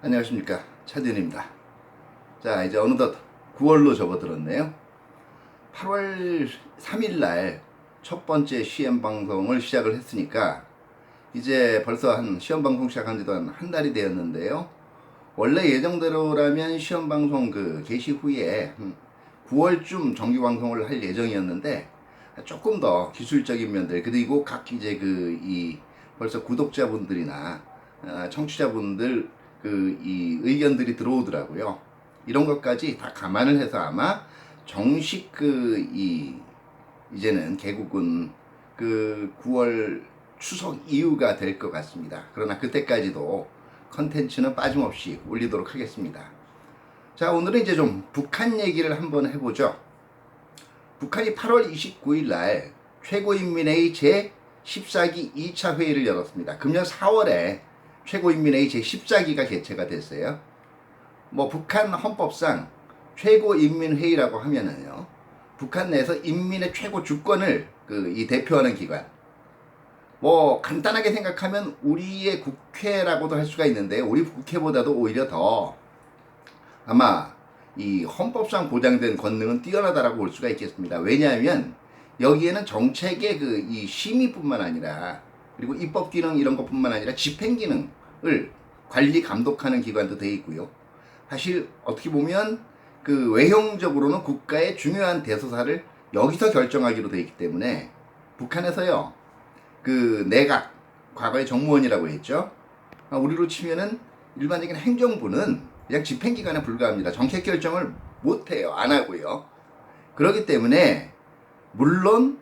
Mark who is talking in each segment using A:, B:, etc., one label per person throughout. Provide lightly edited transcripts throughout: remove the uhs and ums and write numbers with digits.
A: 안녕하십니까, 차디은입니다. 자, 이제 어느덧 9월로 접어들었네요. 8월 3일날 첫 번째 시험방송을 시작을 했으니까 이제 벌써 한 시험방송 시작한 지도 한 달이 되었는데요. 원래 예정대로라면 시험방송 개시 후에 9월쯤 정규방송을 할 예정이었는데, 조금 더 기술적인 면들, 그리고 각 이제 벌써 구독자분들이나 청취자분들 이 의견들이 들어오더라고요. 이런 것까지 다 감안을 해서 아마 정식 이제는 개국은 9월 추석 이후가 될 것 같습니다. 그러나 그때까지도 컨텐츠는 빠짐없이 올리도록 하겠습니다. 자, 오늘은 이제 좀 북한 얘기를 한번 해보죠. 북한이 8월 29일 날 최고인민회의 제14기 2차 회의를 열었습니다. 금년 4월에 최고인민회의 제14기가 개최가 됐어요. 북한 헌법상 최고인민회의라고 하면은요, 북한 내에서 인민의 최고 주권을 대표하는 기관. 간단하게 생각하면 우리의 국회라고도 할 수가 있는데, 우리 국회보다도 오히려 더 아마 이 헌법상 보장된 권능은 뛰어나다라고 볼 수가 있겠습니다. 왜냐하면 여기에는 정책의 이 심의뿐만 아니라, 그리고 입법 기능 이런 것뿐만 아니라 집행 기능을 관리 감독하는 기관도 되어 있고요. 사실 어떻게 보면 외형적으로는 국가의 중요한 대소사를 여기서 결정하기로 되어 있기 때문에, 북한에서요, 내각, 과거의 정무원이라고 했죠. 우리로 치면은 일반적인 행정부는 그냥 집행기관에 불과합니다. 정책 결정을 못해요. 안 하고요. 그렇기 때문에 물론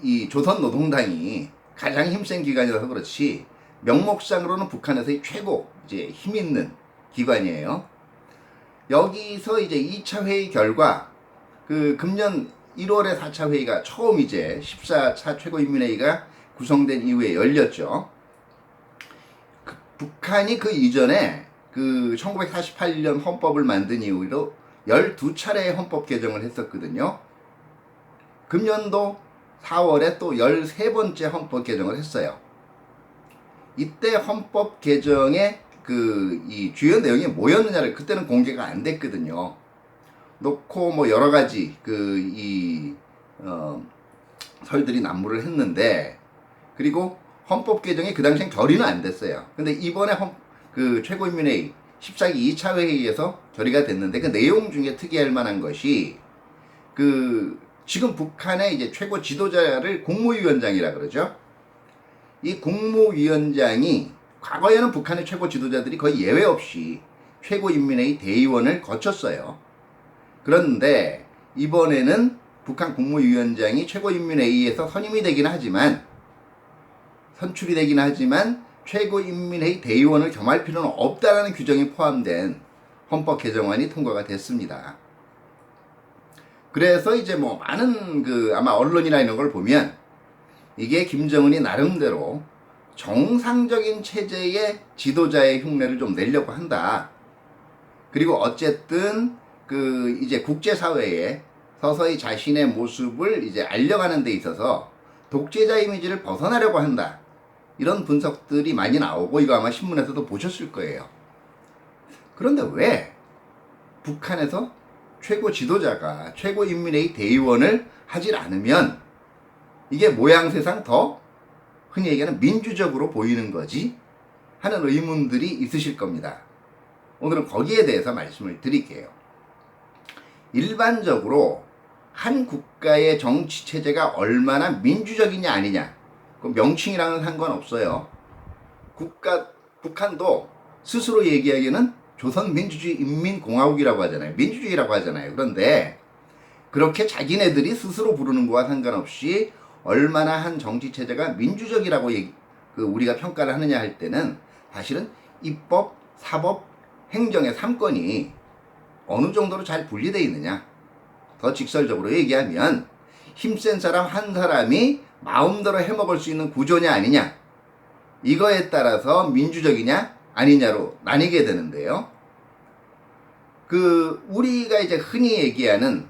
A: 이 조선노동당이 가장 힘센 기관이라서 그렇지, 명목상으로는 북한에서의 최고 이제 힘 있는 기관이에요. 여기서 이제 2차 회의 결과, 금년 1월에 4차 회의가 처음 이제 14차 최고인민회의가 구성된 이후에 열렸죠. 북한이 이전에 1948년 헌법을 만든 이후로 12차례의 헌법 개정을 했었거든요. 금년도 4월에 또 13번째 헌법 개정을 했어요. 이때 헌법 개정의 이 주요 내용이 뭐였느냐를 그때는 공개가 안 됐거든요. 놓고 여러 가지 설들이 난무를 했는데, 그리고 헌법 개정이 그 당시엔 결의는 안 됐어요. 근데 이번에 최고인민회의 14기 2차 회의에서 결의가 됐는데, 그 내용 중에 특이할 만한 것이 지금 북한의 이제 최고 지도자를 국무위원장이라 그러죠. 이 국무위원장이, 과거에는 북한의 최고 지도자들이 거의 예외 없이 최고인민회의 대의원을 거쳤어요. 그런데 이번에는 북한 국무위원장이 최고인민회의에서 선출이 되긴 하지만 최고인민회의 대의원을 겸할 필요는 없다라는 규정이 포함된 헌법 개정안이 통과가 됐습니다. 그래서 이제 많은 아마 언론이나 이런 걸 보면, 이게 김정은이 나름대로 정상적인 체제의 지도자의 흉내를 좀 내려고 한다. 그리고 어쨌든 이제 국제사회에 서서히 자신의 모습을 이제 알려가는 데 있어서 독재자 이미지를 벗어나려고 한다. 이런 분석들이 많이 나오고, 이거 아마 신문에서도 보셨을 거예요. 그런데 왜 북한에서 최고 지도자가 최고인민회의 대의원을 하질 않으면 이게 모양새상 더 흔히 얘기하는 민주적으로 보이는 거지 하는 의문들이 있으실 겁니다. 오늘은 거기에 대해서 말씀을 드릴게요. 일반적으로 한 국가의 정치 체제가 얼마나 민주적이냐 아니냐, 명칭이랑은 상관없어요. 북한도 스스로 얘기하기에는 조선민주주의 인민공화국이라고 하잖아요. 민주주의라고 하잖아요. 그런데 그렇게 자기네들이 스스로 부르는 거와 상관없이 얼마나 한 정치체제가 민주적이라고 우리가 평가를 하느냐 할 때는, 사실은 입법, 사법, 행정의 3권이 어느 정도로 잘 분리되어 있느냐. 더 직설적으로 얘기하면 힘센 사람 한 사람이 마음대로 해먹을 수 있는 구조냐 아니냐, 이거에 따라서 민주적이냐 아니냐로 나뉘게 되는데요. 우리가 이제 흔히 얘기하는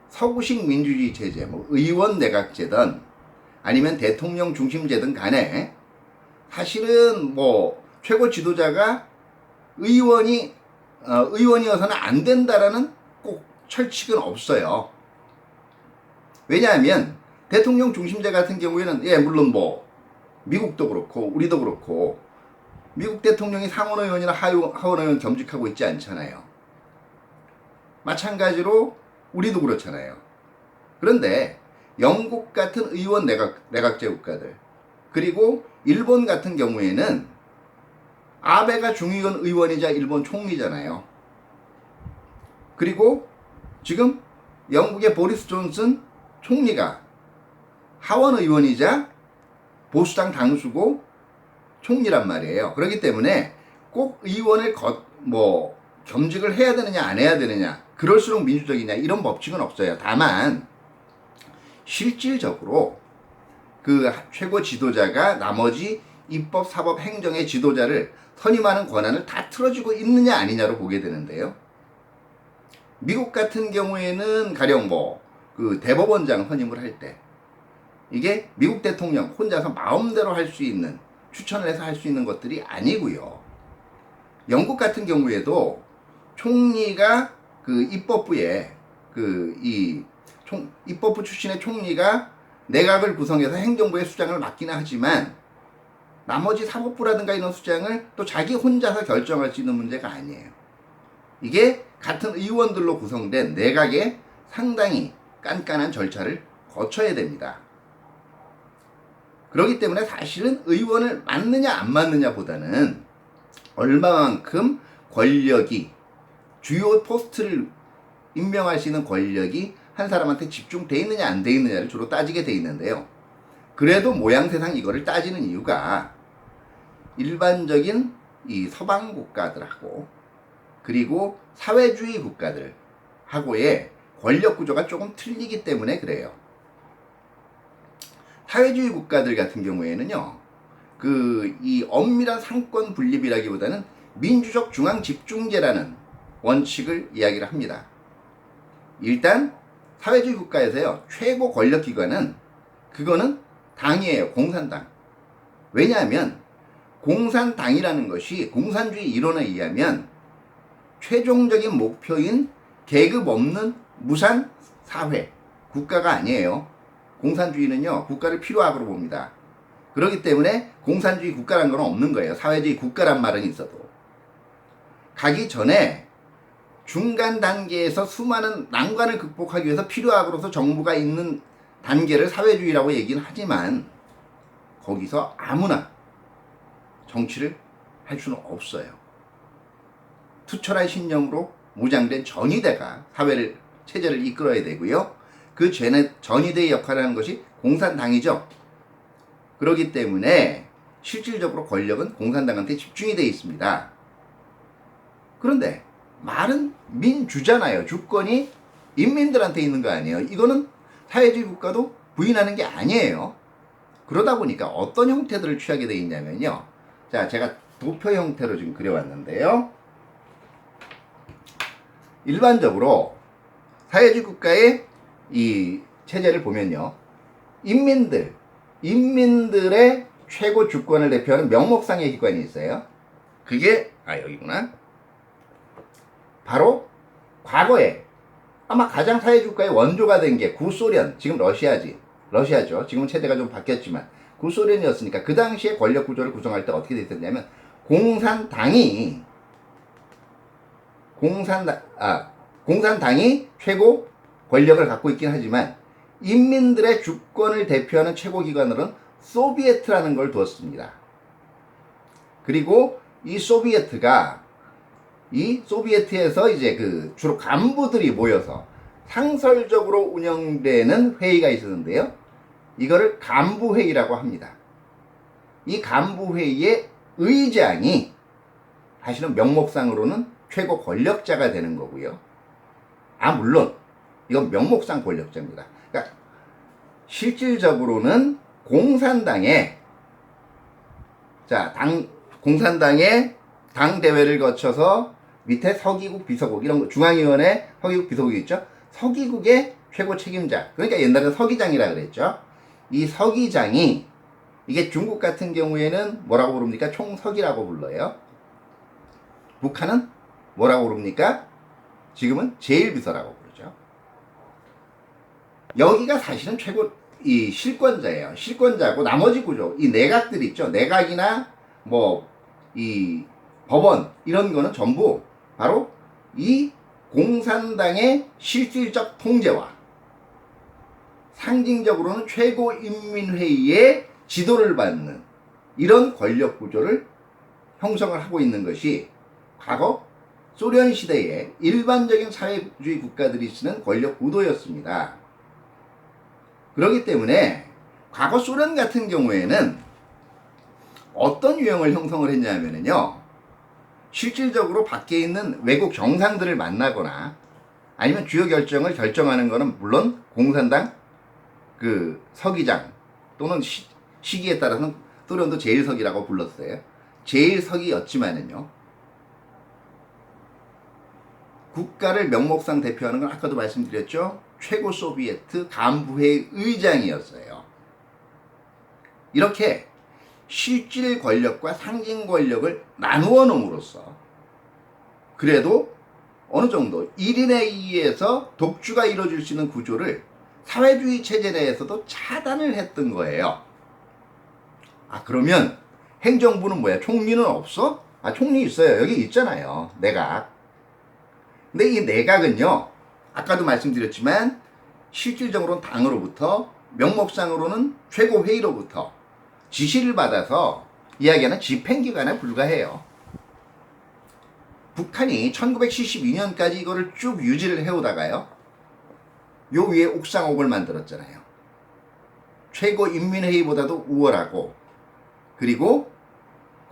A: 서구식 민주주의 체제, 의원 내각제든 아니면 대통령 중심제든 간에, 사실은 최고 지도자가 의원이어서는 안 된다라는 꼭 철칙은 없어요. 왜냐하면 대통령 중심제 같은 경우에는 물론 뭐 미국도 그렇고 우리도 그렇고 미국 대통령이 상원의원이나 하원의원 겸직하고 있지 않잖아요. 마찬가지로 우리도 그렇잖아요. 그런데 영국 같은 의원 내각제 국가들, 그리고 일본 같은 경우에는 아베가 중의원 의원이자 일본 총리잖아요. 그리고 지금 영국의 보리스 존슨 총리가 하원 의원이자 보수당 당수고 총리란 말이에요. 그렇기 때문에 꼭 의원을 겸직을 해야 되느냐 안 해야 되느냐, 그럴수록 민주적이냐, 이런 법칙은 없어요. 다만 실질적으로 그 최고 지도자가 나머지 입법, 사법, 행정의 지도자를 선임하는 권한을 다 틀어주고 있느냐 아니냐로 보게 되는데요. 미국 같은 경우에는 가령 그 대법원장 선임을 할 때 이게 미국 대통령 혼자서 마음대로 할 수 있는, 추천을 해서 할 수 있는 것들이 아니고요. 영국 같은 경우에도 총리가 그 입법부에 입법부 출신의 총리가 내각을 구성해서 행정부의 수장을 맡기는 하지만 나머지 사법부라든가 이런 수장을 또 자기 혼자서 결정할 수 있는 문제가 아니에요. 이게 같은 의원들로 구성된 내각에 상당히 깐깐한 절차를 거쳐야 됩니다. 그렇기 때문에 사실은 의원을 맡느냐 안 맡느냐 보다는 얼마만큼 권력이, 주요 포스트를 임명할 수 있는 권력이 한 사람한테 집중돼 있느냐 안 돼 있느냐를 주로 따지게 돼 있는데요. 그래도 모양새상 이거를 따지는 이유가 일반적인 이 서방 국가들하고 그리고 사회주의 국가들하고의 권력 구조가 조금 틀리기 때문에 그래요. 사회주의 국가들 같은 경우에는요, 이 엄밀한 상권 분립이라기보다는 민주적 중앙 집중제라는 원칙을 이야기를 합니다. 일단 사회주의 국가에서요, 최고 권력 기관은 그거는 당이에요. 공산당. 왜냐하면 공산당이라는 것이 공산주의 이론에 의하면 최종적인 목표인 계급 없는 무산 사회, 국가가 아니에요. 공산주의는요, 국가를 필요악으로 봅니다. 그렇기 때문에 공산주의 국가란 건 없는 거예요. 사회주의 국가란 말은 있어도. 가기 전에 중간 단계에서 수많은 난관을 극복하기 위해서 필요악으로서 정부가 있는 단계를 사회주의라고 얘기는 하지만 거기서 아무나 정치를 할 수는 없어요. 투철한 신념으로 무장된 전위대가 체제를 이끌어야 되고요. 그 전위대의 역할을 하는 것이 공산당이죠. 그렇기 때문에 실질적으로 권력은 공산당한테 집중이 되어 있습니다. 그런데 말은 민주잖아요. 주권이 인민들한테 있는 거 아니에요. 이거는 사회주의 국가도 부인하는 게 아니에요. 그러다 보니까 어떤 형태들을 취하게 되어 있냐면요. 자, 제가 도표 형태로 지금 그려왔는데요. 일반적으로 사회주의 국가의 이 체제를 보면요. 인민들의 최고 주권을 대표하는 명목상의 기관이 있어요. 그게, 여기구나. 바로 과거에 아마 가장 사회주의 국가의 원조가 된 게 구소련, 지금 러시아죠. 지금은 체제가 좀 바뀌었지만 구소련이었으니까 그 당시에 권력 구조를 구성할 때 어떻게 됐었냐면 공산당이 최고 권력을 갖고 있긴 하지만 인민들의 주권을 대표하는 최고 기관으로는 소비에트라는 걸 두었습니다. 그리고 이 소비에트에서 이제 주로 간부들이 모여서 상설적으로 운영되는 회의가 있었는데요. 이거를 간부회의라고 합니다. 이 간부회의의 의장이 사실은 명목상으로는 최고 권력자가 되는 거고요. 물론 이건 명목상 권력자입니다. 그러니까 실질적으로는 공산당의 당 대회를 거쳐서 밑에 서기국, 비서국, 이런 거, 중앙위원회 서기국, 비서국이 있죠. 서기국의 최고 책임자, 그러니까 옛날에 서기장이라 그랬죠. 이 서기장이, 이게 중국 같은 경우에는 뭐라고 부릅니까? 총서기라고 불러요. 북한은 뭐라고 부릅니까? 지금은 제1비서라고 부르죠. 여기가 사실은 최고 이 실권자예요. 실권자고 나머지 구조, 이 내각들 있죠. 내각이나 뭐 이 법원 이런 거는 전부 바로 이 공산당의 실질적 통제와 상징적으로는 최고인민회의의 지도를 받는 이런 권력 구조를 형성을 하고 있는 것이 과거 소련 시대의 일반적인 사회주의 국가들이 쓰는 권력 구도였습니다. 그렇기 때문에 과거 소련 같은 경우에는 어떤 유형을 형성을 했냐면요, 실질적으로 밖에 있는 외국 정상들을 만나거나 아니면 주요 결정을 결정하는 것은 물론 공산당 그 서기장 또는 시기에 따라서는 소련도 제1서기라고 불렀어요. 제1서기였지만은요, 국가를 명목상 대표하는 건 아까도 말씀드렸죠. 최고 소비에트 간부회의 의장이었어요. 이렇게 실질 권력과 상징 권력을 나누어 놓음으로써 그래도 어느 정도 1인에 의해서 독주가 이루어질 수 있는 구조를 사회주의 체제 내에서도 차단을 했던 거예요. 아, 그러면 행정부는 뭐야? 총리는 없어? 아, 총리 있어요. 여기 있잖아요. 내각. 근데 이 내각은요, 아까도 말씀드렸지만 실질적으로는 당으로부터, 명목상으로는 최고회의로부터 지시를 받아서 이야기하는 집행기관에 불과해요. 북한이 1972년까지 이거를 쭉 유지를 해오다가요, 요 위에 옥상옥을 만들었잖아요. 최고인민회의보다도 우월하고, 그리고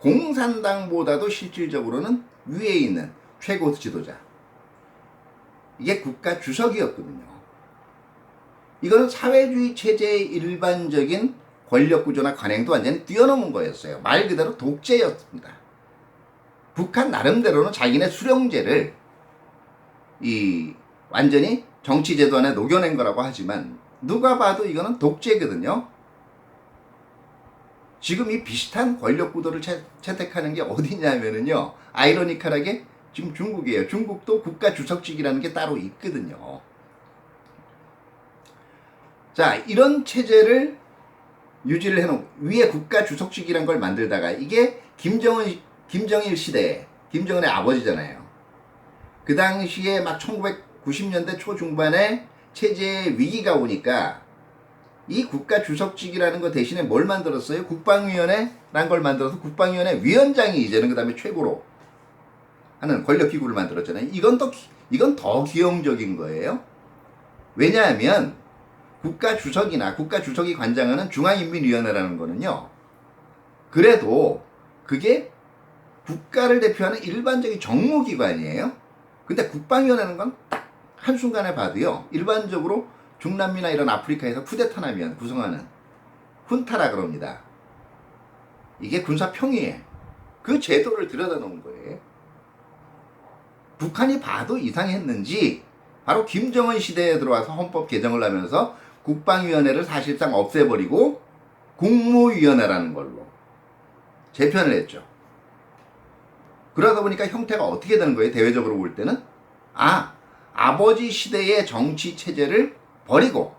A: 공산당보다도 실질적으로는 위에 있는 최고 지도자, 이게 국가 주석이었거든요. 이거는 사회주의 체제의 일반적인 권력 구조나 관행도 완전히 뛰어넘은 거였어요. 말 그대로 독재였습니다. 북한 나름대로는 자기네 수령제를 완전히 정치제도 안에 녹여낸 거라고 하지만 누가 봐도 이거는 독재거든요. 지금 이 비슷한 권력 구도를 채택하는 게 어디냐면은요, 아이러니컬하게 지금 중국이에요. 중국도 국가 주석직이라는 게 따로 있거든요. 자, 이런 체제를 유지를 해놓고 위에 국가 주석직이란 걸 만들다가 이게 김정일 시대에 김정은의 아버지잖아요. 그 당시에 막 1990년대 초중반에 체제에 위기가 오니까 이 국가 주석직이라는 거 대신에 뭘 만들었어요? 국방위원회라는 걸 만들어서 국방위원회 위원장이 이제는 그 다음에 최고로 하는 권력기구를 만들었잖아요. 이건 더 기형적인 거예요. 왜냐하면 국가 주석이나 국가 주석이 관장하는 중앙인민위원회라는 거는요, 그래도 그게 국가를 대표하는 일반적인 정무기관이에요. 근데 국방위원회는 건 딱 한순간에 봐도요, 일반적으로 중남미나 이런 아프리카에서 쿠데타 나면 구성하는 훈타라 그럽니다. 이게 군사평의회, 그 제도를 들여다 놓은 거예요. 북한이 봐도 이상했는지 바로 김정은 시대에 들어와서 헌법 개정을 하면서 국방위원회를 사실상 없애버리고 국무위원회라는 걸로 재편을 했죠. 그러다 보니까 형태가 어떻게 되는 거예요? 대외적으로 볼 때는 아버지 시대의 정치 체제를 버리고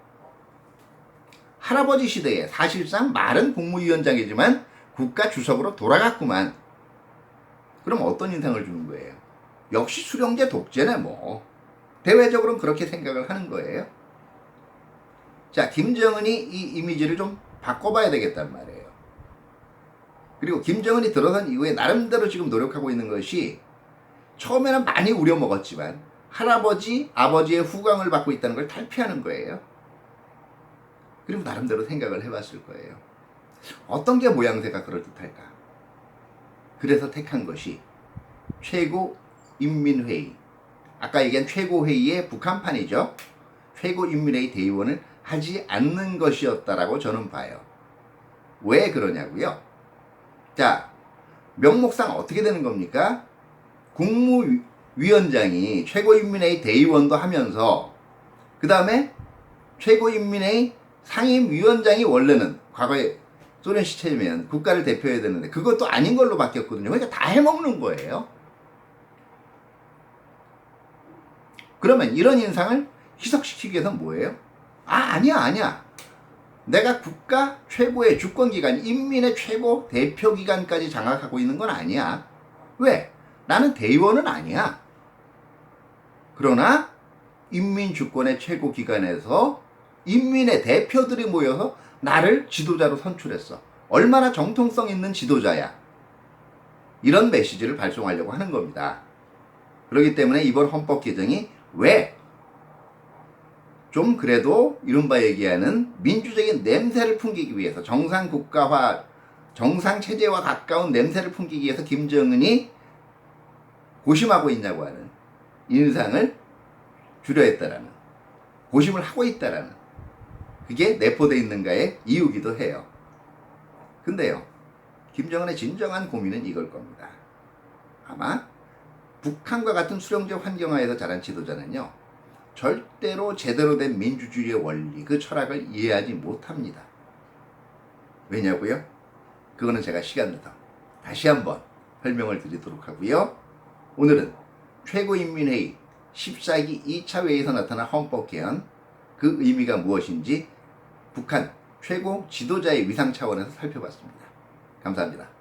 A: 할아버지 시대에 사실상 말은 국무위원장이지만 국가 주석으로 돌아갔구만. 그럼 어떤 인상을 주는 거예요? 역시 수령제 독재네 뭐. 대외적으로는 그렇게 생각을 하는 거예요. 자, 김정은이 이 이미지를 좀 바꿔봐야 되겠단 말이에요. 그리고 김정은이 들어선 이후에 나름대로 지금 노력하고 있는 것이, 처음에는 많이 우려먹었지만 할아버지, 아버지의 후광을 받고 있다는 걸 탈피하는 거예요. 그리고 나름대로 생각을 해봤을 거예요. 어떤 게 모양새가 그럴듯할까? 그래서 택한 것이 최고인민회의, 아까 얘기한 최고회의의 북한판이죠. 최고인민회의 대의원을 하지 않는 것이었다라고 저는 봐요. 왜 그러냐고요? 자, 명목상 어떻게 되는 겁니까? 국무위원장이 최고인민회의 대의원도 하면서 그 다음에 최고인민회의 상임위원장이 원래는 과거에 소련 시체면 국가를 대표해야 되는데 그것도 아닌 걸로 바뀌었거든요. 그러니까 다 해먹는 거예요. 그러면 이런 인상을 희석시키기 위해서는 뭐예요? 아니야. 내가 국가 최고의 주권기관, 인민의 최고 대표기관까지 장악하고 있는 건 아니야. 왜? 나는 대의원은 아니야. 그러나 인민주권의 최고기관에서 인민의 대표들이 모여서 나를 지도자로 선출했어. 얼마나 정통성 있는 지도자야. 이런 메시지를 발송하려고 하는 겁니다. 그렇기 때문에 이번 헌법 개정이 왜 좀 그래도 이른바 얘기하는 민주적인 냄새를 풍기기 위해서 정상국가화, 정상체제와 가까운 냄새를 풍기기 위해서 김정은이 고심하고 있냐고 하는 인상을 주려 했다라는, 고심을 하고 있다라는, 그게 내포되어 있는가의 이유기도 해요. 근데요, 김정은의 진정한 고민은 이걸 겁니다. 아마 북한과 같은 수령제 환경하에서 자란 지도자는요, 절대로 제대로 된 민주주의의 원리, 그 철학을 이해하지 못합니다. 왜냐고요? 그거는 제가 시간 내서 다시 한번 설명을 드리도록 하고요. 오늘은 최고인민회의 14기 2차 회의에서 나타난 헌법개헌, 그 의미가 무엇인지 북한 최고 지도자의 위상 차원에서 살펴봤습니다. 감사합니다.